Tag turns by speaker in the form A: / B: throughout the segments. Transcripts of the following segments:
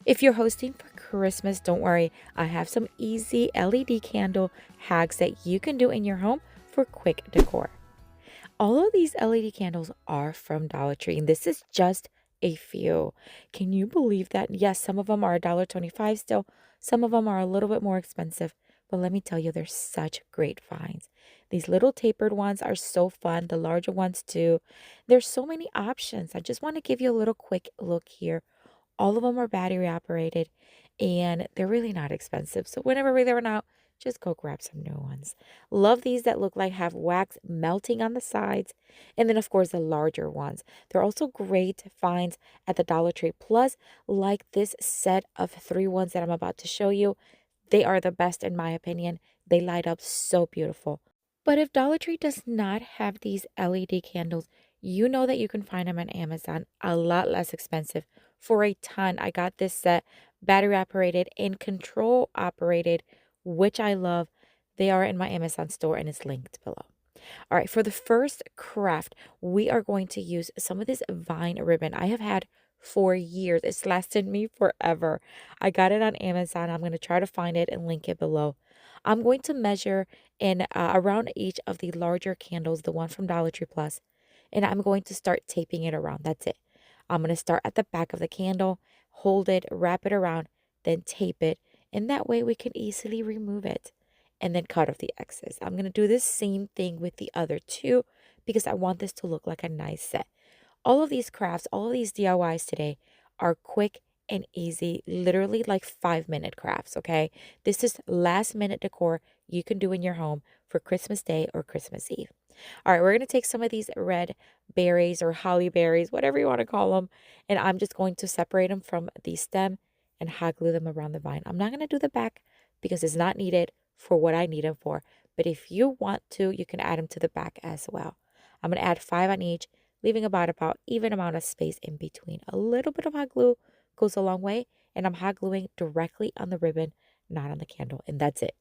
A: If you're hosting for Christmas, don't worry. I have some easy LED candle hacks that you can do in your home for quick decor. All of these LED candles are from Dollar Tree, and this is just a few. Can you believe that? Yes, some of them are $1.25 still. Some of them are a little bit more expensive, but let me tell you, they're such great finds. These little tapered ones are so fun, the larger ones too. There's so many options. I just want to give you a little quick look here. All of them are battery operated and they're really not expensive. So whenever they run out, just go grab some new ones. Love these that look like have wax melting on the sides. And then of course the larger ones. They're also great finds at the Dollar Tree. Plus, like this set of 3 ones that I'm about to show you, they are the best in my opinion. They light up so beautiful. But if Dollar Tree does not have these LED candles, you know that you can find them on Amazon a lot less expensive for a ton. I got this set battery operated and control operated, which I love. They are in my Amazon store and it's linked below. All right, for the first craft, we are going to use some of this vine ribbon I have had for years. It's lasted me forever. I got it on Amazon. I'm going to try to find it and link it below. I'm going to measure in around each of the larger candles, the one from Dollar Tree Plus, and I'm going to start taping it around. That's it. I'm going to start at the back of the candle, hold it, wrap it around, then tape it, and that way we can easily remove it and then cut off the excess. I'm going to do this same thing with the other two because I want this to look like a nice set. All of these crafts, all of these DIYs today are quick and easy, literally like 5-minute crafts, okay? This is last minute decor you can do in your home for Christmas Day or Christmas Eve. All right, we're going to take some of these red berries or holly berries, whatever you want to call them, and I'm just going to separate them from the stem and hot glue them around the vine. I'm not going to do the back because it's not needed for what I need them for, but if you want to, you can add them to the back as well. I'm going to add 5 on each, leaving about even amount of space in between. A little bit of hot glue goes a long way, and I'm hot gluing directly on the ribbon, not on the candle, and that's it.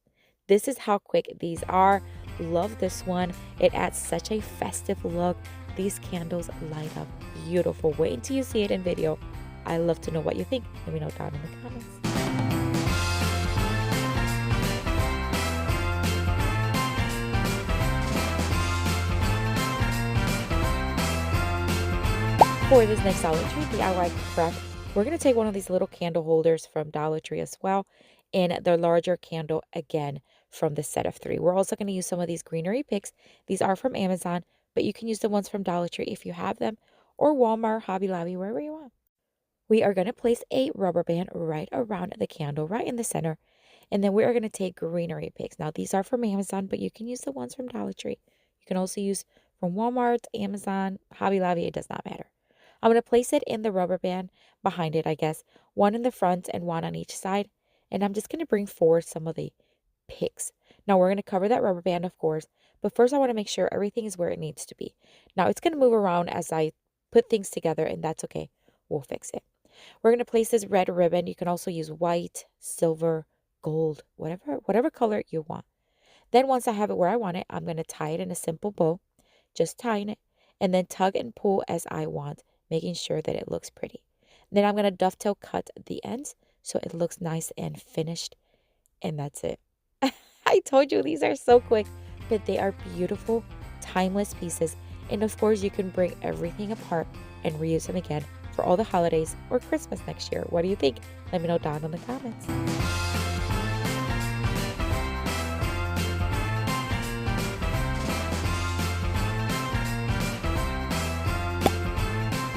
A: This is how quick these are. Love this one. It adds such a festive look. These candles light up beautiful. Wait until you see it in video. I love to know what you think. Let me know down in the comments. For this next Dollar Tree DIY craft, we're going to take one of these little candle holders from Dollar Tree as well, and the larger candle again from the set of 3. We're also going to use some of these greenery picks. These are from Amazon, but you can use the ones from Dollar Tree if you have them, or Walmart, Hobby Lobby, wherever you want. We are going to place a rubber band right around the candle, right in the center, and then we are going to take greenery picks. Now, these are from Amazon, but you can use the ones from Dollar Tree. You can also use from Walmart, Amazon, Hobby Lobby. It does not matter. I'm going to place it in the rubber band behind it, I guess. One in the front and one on each side. And I'm just going to bring forward some of the picks. Now we're going to cover that rubber band, of course. But first I want to make sure everything is where it needs to be. Now it's going to move around as I put things together, and that's okay. We'll fix it. We're going to place this red ribbon. You can also use white, silver, gold, whatever color you want. Then once I have it where I want it, I'm going to tie it in a simple bow. Just tying it. And then tug and pull as I want, making sure that it looks pretty. Then I'm going to dovetail cut the ends so it looks nice and finished. And that's it. I told you these are so quick, but they are beautiful, timeless pieces. And of course, you can bring everything apart and reuse them again for all the holidays or Christmas next year. What do you think? Let me know down in the comments.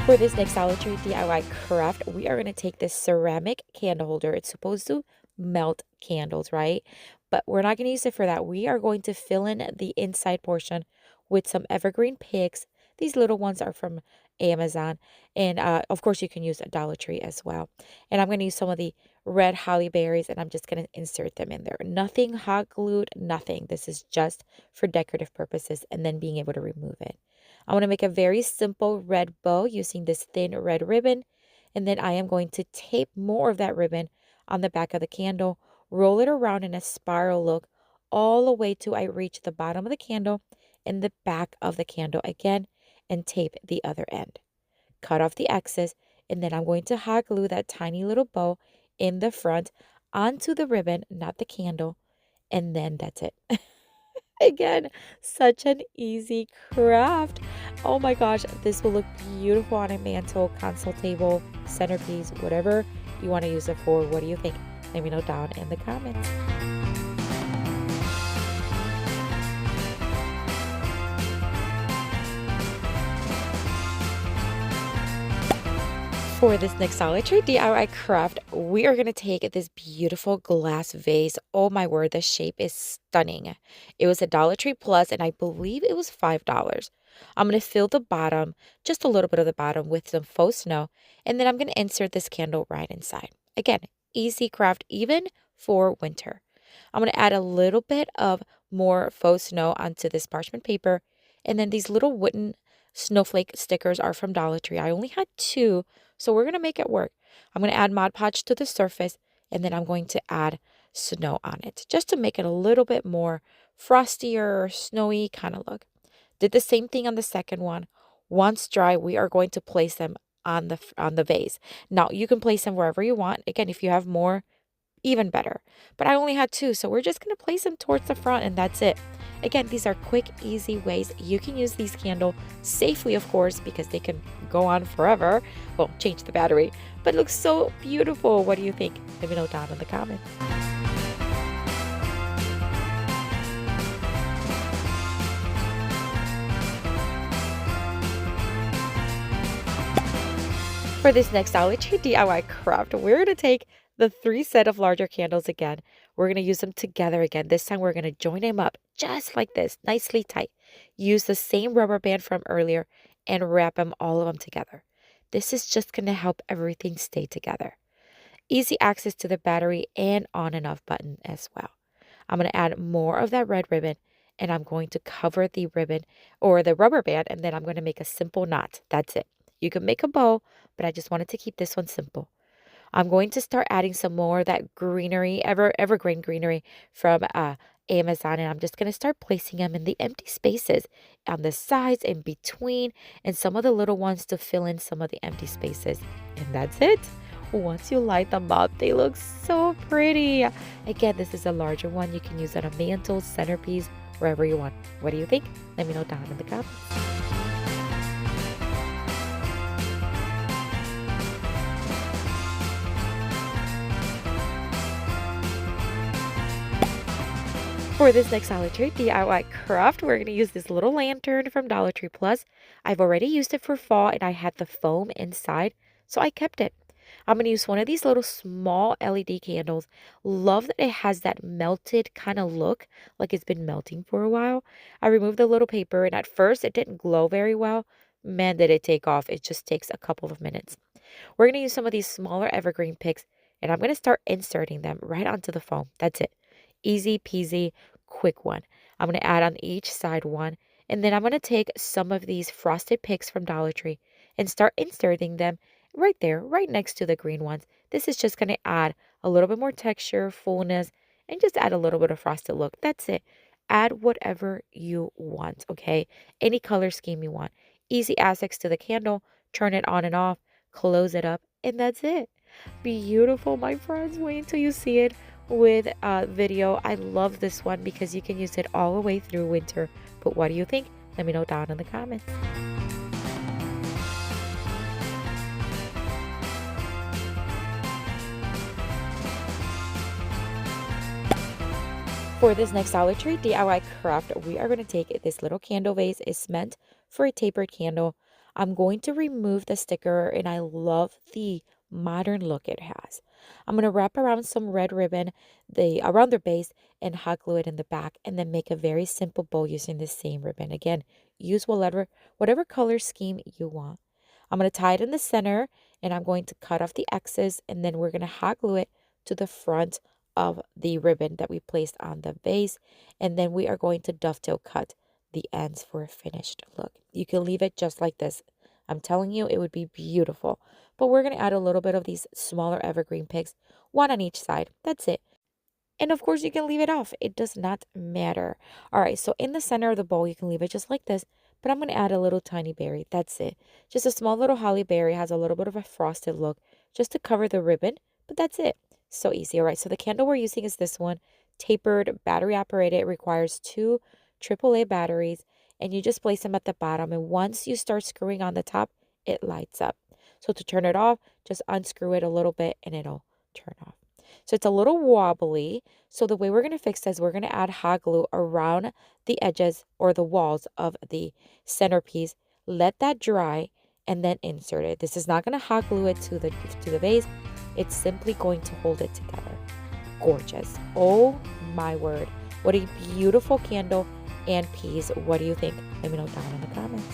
A: For this next Dollar Tree DIY craft, we are going to take this ceramic candle holder. It's supposed to melt candles, right? But we're not going to use it for that. We are going to fill in the inside portion with some evergreen picks. These little ones are from Amazon. And of course, you can use a Dollar Tree as well. And I'm going to use some of the red holly berries, and I'm just going to insert them in there. Nothing hot glued, nothing. This is just for decorative purposes and then being able to remove it. I want to make a very simple red bow using this thin red ribbon. And then I am going to tape more of that ribbon on the back of the candle, roll it around in a spiral look all the way till I reach the bottom of the candle and the back of the candle again, and tape the other end. Cut off the excess, and then I'm going to hot glue that tiny little bow in the front onto the ribbon, not the candle, and then that's it. Again, such an easy craft. Oh my gosh, this will look beautiful on a mantle, console table, centerpiece, whatever you want to use it for. What do you think? Let me know down in the comments. For this next Dollar Tree DIY craft, we are going to take this beautiful glass vase. Oh my word, the shape is stunning. It was a Dollar Tree Plus, and I believe it was $5. I'm going to fill the bottom, just a little bit of the bottom, with some faux snow, and then I'm going to insert this candle right inside. Again, easy craft even for winter. I'm going to add a little bit of more faux snow onto this parchment paper, and then these little wooden snowflake stickers are from Dollar Tree. I only had 2, so we're going to make it work. I'm going to add Mod Podge to the surface, and then I'm going to add snow on it just to make it a little bit more frostier, snowy kind of look. Did the same thing on the second one. Once dry, we are going to place them on the vase. Now, you can place them wherever you want. Again, if you have more, even better. But I only had 2, so we're just going to place them towards the front, and that's it. Again, these are quick, easy ways you can use these candles safely, of course, because they can go on forever. Well, change the battery, but it looks so beautiful. What do you think? Let me know down in the comments. For this next Dollar Tree DIY craft, we're going to take the 3 set of larger candles again. We're going to use them together again. This time we're going to join them up just like this, nicely tight. Use the same rubber band from earlier and wrap them, all of them together. This is just going to help everything stay together. Easy access to the battery and on and off button as well. I'm going to add more of that red ribbon, and I'm going to cover the ribbon or the rubber band, and then I'm going to make a simple knot. That's it. You can make a bow, but I just wanted to keep this one simple. I'm going to start adding some more of that greenery, evergreen greenery from Amazon, and I'm just going to start placing them in the empty spaces on the sides and between, and some of the little ones to fill in some of the empty spaces. And that's it. Once you light them up, they look so pretty. Again, this is a larger one. You can use it on a mantle, centerpiece, wherever you want. What do you think? Let me know down in the comments. For this next Dollar Tree DIY craft, we're going to use this little lantern from Dollar Tree Plus. I've already used it for fall, and I had the foam inside, so I kept it. I'm going to use one of these little small LED candles. Love that it has that melted kind of look, like it's been melting for a while. I removed the little paper, and at first it didn't glow very well. Man, did it take off. It just takes a couple of minutes. We're going to use some of these smaller evergreen picks, and I'm going to start inserting them right onto the foam. That's it. Easy peasy, quick one. I'm going to add on each side one, and then I'm going to take some of these frosted picks from Dollar Tree and start inserting them right there, right next to the green ones. This is just going to add a little bit more texture, fullness, and just add a little bit of frosted look. That's it. Add whatever you want, okay? Any color scheme you want. Easy access to the candle, turn it on and off, close it up, and that's it. Beautiful, my friends. Wait until you see it with video. I love this one because you can use it all the way through winter. But what do you think? Let me know down in the comments. For this next Dollar Tree DIY craft, we are going to take this little candle vase. It's meant for a tapered candle. I'm going to remove the sticker, and I love the modern look it has. I'm going to wrap around some red ribbon around the base and hot glue it in the back, and then make a very simple bow using the same ribbon. Again, use whatever color scheme you want. I'm going to tie it in the center, and I'm going to cut off the excess, and then we're going to hot glue it to the front of the ribbon that we placed on the base, and then we are going to dovetail cut the ends for a finished look. You can leave it just like this. I'm telling you, it would be beautiful. But we're going to add a little bit of these smaller evergreen picks, one on each side. That's it. And of course, you can leave it off. It does not matter. All right, so in the center of the bowl, you can leave it just like this. But I'm going to add a little tiny berry. That's it. Just a small little holly berry. Has a little bit of a frosted look just to cover the ribbon. But that's it. So easy. All right, so the candle we're using is this one, Tapered, battery operated. It requires two AAA batteries, and you just place them at the bottom. And once you start screwing on the top, it lights up. So to turn it off, just unscrew it a little bit and it'll turn off. So it's a little wobbly. So the way we're going to fix this, we're going to add hot glue around the edges or the walls of the centerpiece. Let that dry and then insert it. This is not going to hot glue it to the vase. It's simply going to hold it together. Gorgeous. Oh my word. What a beautiful candle and piece. What do you think? Let me know down in the comments.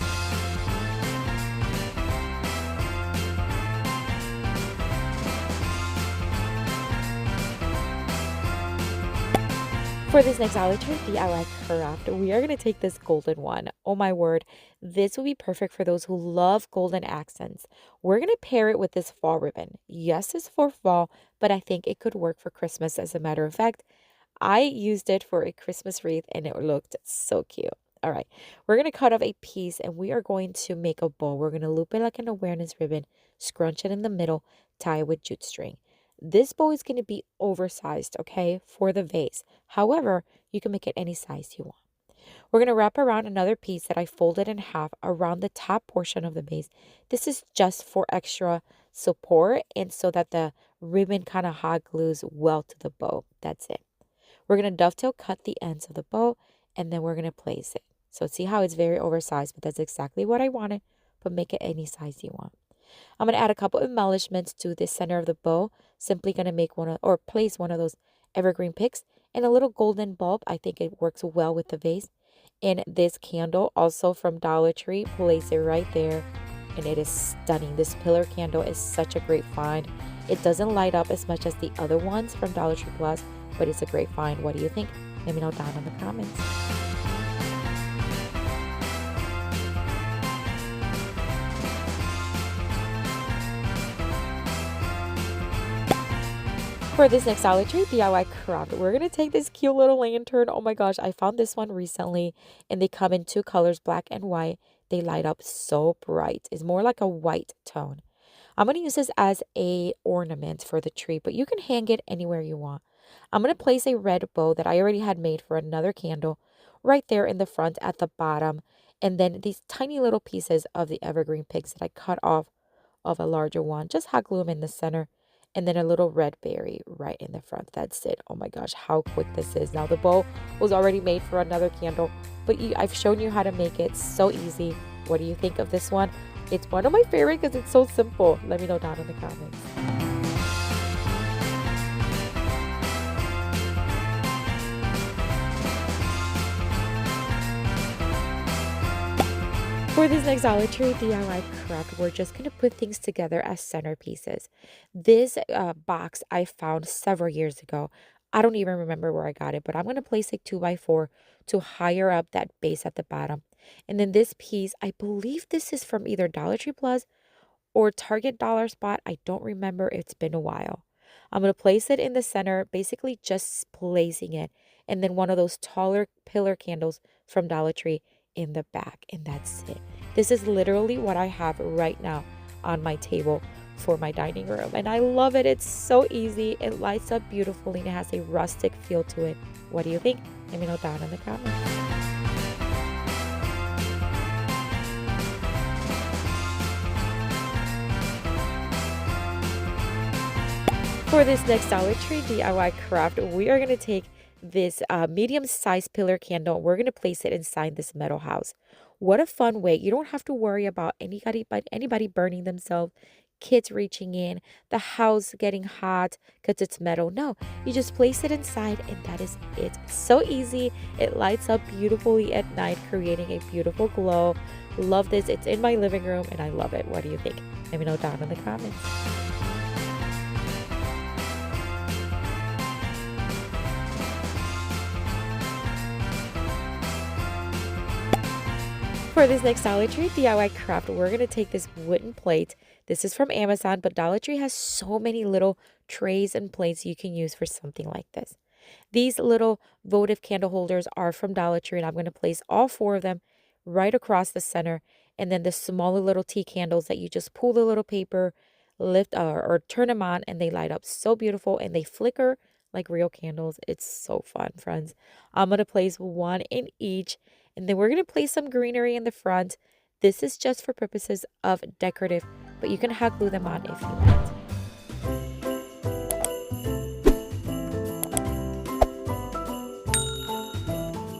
A: For this next Dollar Tree DIY craft, we are going to take this golden one. Oh my word, this will be perfect for those who love golden accents. We're going to pair it with this fall ribbon. Yes, it's for fall, but I think it could work for Christmas. As a matter of fact, I used it for a Christmas wreath and it looked so cute. All right, we're going to cut off a piece and we are going to make a bow. We're going to loop it like an awareness ribbon, scrunch it in the middle, tie it with jute string. This bow is going to be oversized, okay, for the vase. However, you can make it any size you want. We're going to wrap around another piece that I folded in half around the top portion of the vase. This is just for extra support and so that the ribbon kind of hot glues well to the bow. That's it. We're going to dovetail cut the ends of the bow and then we're going to place it. So see how it's very oversized, but that's exactly what I wanted, but make it any size you want. I'm going to add a couple embellishments to the center of the bow. Simply going to make one or place one of those evergreen picks and a little golden bulb. I think it works well with the vase. And this candle, also from Dollar Tree, place it right there. And it is stunning. This pillar candle is such a great find. It doesn't light up as much as the other ones from Dollar Tree Plus, but it's a great find. What do you think? Let me know down in the comments. For this next Dollar Tree DIY craft, we're going to take this cute little lantern. Oh my gosh, I found this one recently and they come in two colors, black and white. They light up so bright. It's more like a white tone. I'm going to use this as a ornament for the tree, but you can hang it anywhere you want. I'm going to place a red bow that I already had made for another candle right there in the front at the bottom. And then these tiny little pieces of the evergreen picks that I cut off of a larger one. Just hot glue them in the center. And then a little red berry right in the front. That's it. Oh my gosh, how quick this is. Now the bow was already made for another candle, but I've shown you how to make it so easy. What do you think of this one? It's one of my favorite because it's so simple. Let me know down in the comments. For this next Dollar Tree DIY craft, we're just going to put things together as centerpieces. This box I found several years ago. I don't even remember where I got it, but I'm going to place a 2x4 to higher up that base at the bottom. And then this piece, I believe this is from either Dollar Tree Plus or Target Dollar Spot. I don't remember. It's been a while. I'm going to place it in the center, basically just placing it. And then one of those taller pillar candles from Dollar Tree in the back. And that's it. This is literally what I have right now on my table for my dining room. And I love it. It's so easy. It lights up beautifully and it has a rustic feel to it. What do you think? Let me know down in the comments. For this next Dollar Tree DIY craft, we are going to take this medium-sized pillar candle. We're going to place it inside this metal house. What a fun way. You don't have to worry about anybody burning themselves, kids reaching in, the house getting hot because it's metal. No, you just place it inside and that is it. So easy. It lights up beautifully at night, creating a beautiful glow. Love this. It's in my living room and I love it. What do you think? Let me know down in the comments. For this next Dollar Tree DIY craft, we're going to take this wooden plate. This is from Amazon, but Dollar Tree has so many little trays and plates you can use for something like this. These little votive candle holders are from Dollar Tree, and I'm going to place all four of them right across the center. And then the smaller little tea candles that you just pull the little paper, lift or turn them on and they light up so beautiful and they flicker like real candles. It's so fun, friends. I'm going to place one in each, and then we're going to place some greenery in the front. This is just for purposes of decorative, but you can hot glue them on if you want.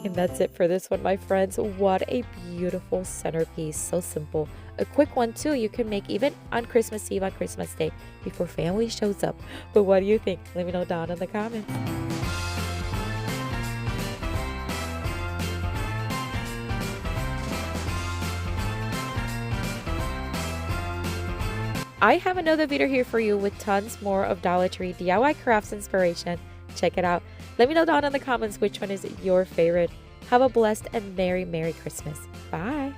A: And that's it for this one, my friends. What a beautiful centerpiece. So simple. A quick one too. You can make even on Christmas Eve, on Christmas Day, before family shows up. But what do you think? Let me know down in the comments. I have another video here for you with tons more of Dollar Tree DIY crafts inspiration. Check it out. Let me know down in the comments which one is your favorite. Have a blessed and Merry Christmas. Bye.